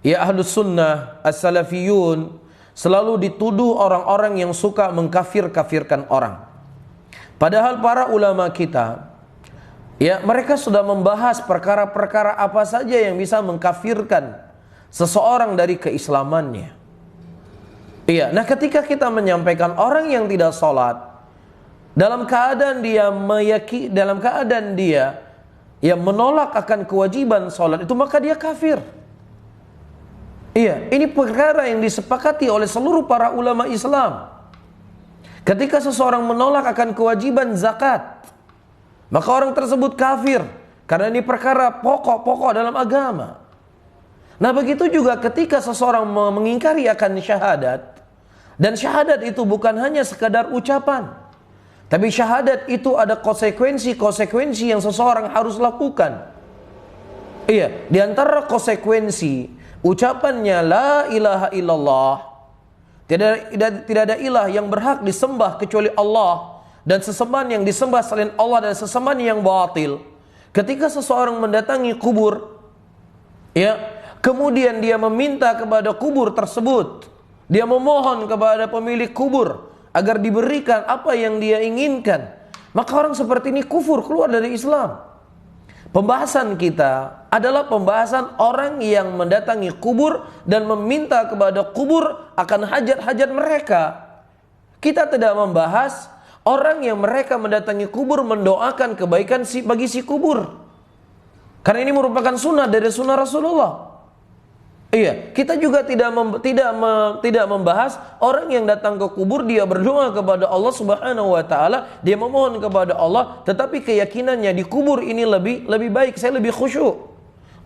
ya ahlus sunnah, as-salafiyun, selalu dituduh orang-orang yang suka mengkafir-kafirkan orang. Padahal para ulama kita, ya mereka sudah membahas perkara-perkara apa saja yang bisa mengkafirkan seseorang dari keislamannya. Iya, nah ketika kita menyampaikan orang yang tidak sholat, dalam keadaan dia yang menolak akan kewajiban sholat itu, maka dia kafir. Iya, ini perkara yang disepakati oleh seluruh para ulama Islam. Ketika seseorang menolak akan kewajiban zakat, maka orang tersebut kafir, karena ini perkara pokok-pokok dalam agama. Nah begitu juga ketika seseorang mengingkari akan syahadat, dan syahadat itu bukan hanya sekadar ucapan, tapi syahadat itu ada konsekuensi-konsekuensi yang seseorang harus lakukan. Iya, di antara konsekuensi ucapannya la ilaha illallah, tidak ada ilah yang berhak disembah kecuali Allah, dan sesembahan yang disembah selain Allah dan sesembahan yang batil. Ketika seseorang mendatangi kubur, ya, kemudian dia meminta kepada kubur tersebut, dia memohon kepada pemilik kubur agar diberikan apa yang dia inginkan, maka orang seperti ini kufur, keluar dari Islam. Pembahasan kita adalah pembahasan orang yang mendatangi kubur dan meminta kepada kubur akan hajat-hajat mereka. Kita tidak membahas orang yang mereka mendatangi kubur mendoakan kebaikan bagi si kubur, karena ini merupakan sunnah dari sunnah Rasulullah. Iya, kita juga tidak membahas orang yang datang ke kubur, dia berdoa kepada Allah Subhanahu wa taala, dia memohon kepada Allah, tetapi keyakinannya di kubur ini lebih baik, saya lebih khusyuk.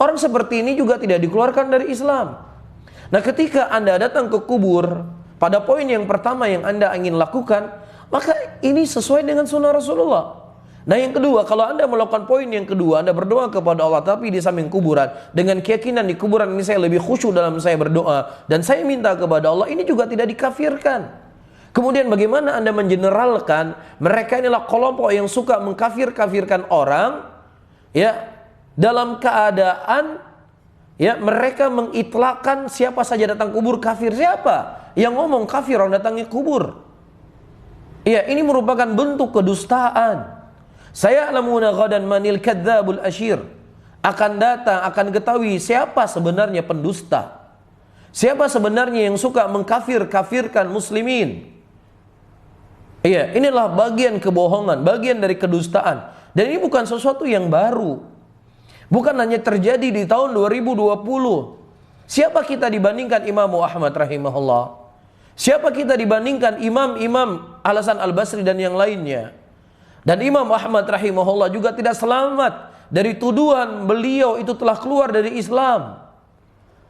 Orang seperti ini juga tidak dikeluarkan dari Islam. Nah, ketika Anda datang ke kubur, pada poin yang pertama yang Anda ingin lakukan, maka ini sesuai dengan sunnah Rasulullah. Nah yang kedua, kalau Anda melakukan poin yang kedua, Anda berdoa kepada Allah tapi di samping kuburan, dengan keyakinan di kuburan ini saya lebih khusyuk dalam saya berdoa dan saya minta kepada Allah, ini juga tidak dikafirkan. Kemudian bagaimana Anda mengeneralkan mereka inilah kelompok yang suka mengkafir-kafirkan orang, ya, dalam keadaan ya mereka mengitlakkan siapa saja datang kubur kafir. Siapa yang ngomong kafir orang datangi kubur? Ya, ini merupakan bentuk kedustaan. Saya alamuna ghadan manil kadzabul asyir, akan datang, akan ketahui siapa sebenarnya pendusta, siapa sebenarnya yang suka mengkafir-kafirkan muslimin. Iya, inilah bagian kebohongan, bagian dari kedustaan. Dan ini bukan sesuatu yang baru, bukan hanya terjadi di tahun 2020. Siapa kita dibandingkan Imam Ahmad rahimahullah? Siapa kita dibandingkan imam-imam Al-Hasan Al-Basri dan yang lainnya? Dan Imam Ahmad rahimahullah juga tidak selamat dari tuduhan beliau itu telah keluar dari Islam.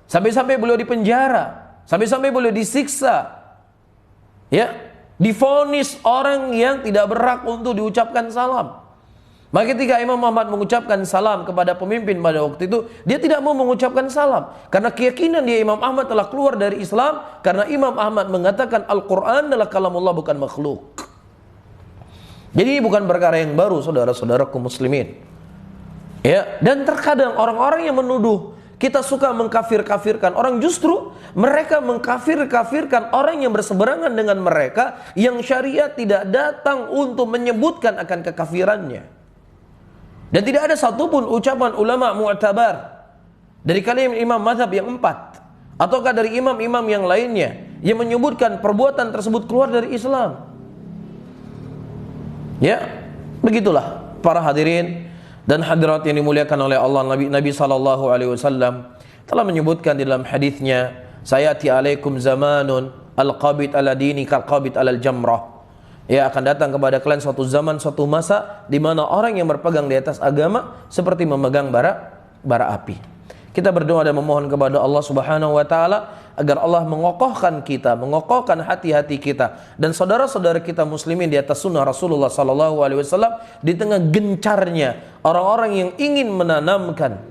Sampai-sampai beliau dipenjara, sampai-sampai beliau disiksa. Ya, divonis orang yang tidak berhak untuk diucapkan salam. Maka ketika Imam Ahmad mengucapkan salam kepada pemimpin pada waktu itu, dia tidak mau mengucapkan salam karena keyakinan dia Imam Ahmad telah keluar dari Islam, karena Imam Ahmad mengatakan Al-Quran adalah kalamullah, bukan makhluk. Jadi ini bukan perkara yang baru, saudara-saudaraku muslimin. Ya, dan terkadang orang-orang yang menuduh kita suka mengkafir-kafirkan orang, justru mereka mengkafir-kafirkan orang yang berseberangan dengan mereka, yang syariat tidak datang untuk menyebutkan akan kekafirannya. Dan tidak ada satupun ucapan ulama mu'tabar dari kalian imam mazhab yang 4 ataukah dari imam-imam yang lainnya yang menyebutkan perbuatan tersebut keluar dari Islam. Ya, begitulah para hadirin dan hadirat yang dimuliakan oleh Allah. Nabi sallallahu alaihi wasallam telah menyebutkan di dalam hadisnya, sayati alaikum zamanun al-qabid ala dini kal-qabid alal jamrah. Ya, akan datang kepada kalian suatu zaman, suatu masa di mana orang yang berpegang di atas agama seperti memegang bara api. Kita berdoa dan memohon kepada Allah Subhanahu wa taala agar Allah mengokohkan kita, mengokohkan hati-hati kita dan saudara-saudara kita muslimin di atas sunnah Rasulullah sallallahu alaihi wasallam di tengah gencarnya orang-orang yang ingin menanamkan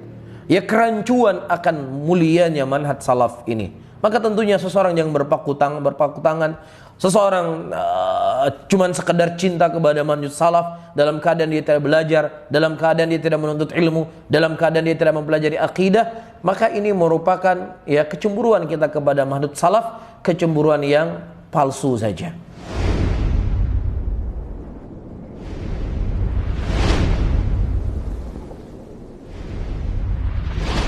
ya kerancuan akan mulianya manhaj salaf ini. Maka tentunya seseorang yang berpaku tangan, seseorang cuman sekedar cinta kepada manhaj salaf, dalam keadaan dia tidak belajar, dalam keadaan dia tidak menuntut ilmu, dalam keadaan dia tidak mempelajari akidah, maka ini merupakan ya kecemburuan kita kepada manhaj salaf, kecemburuan yang palsu saja.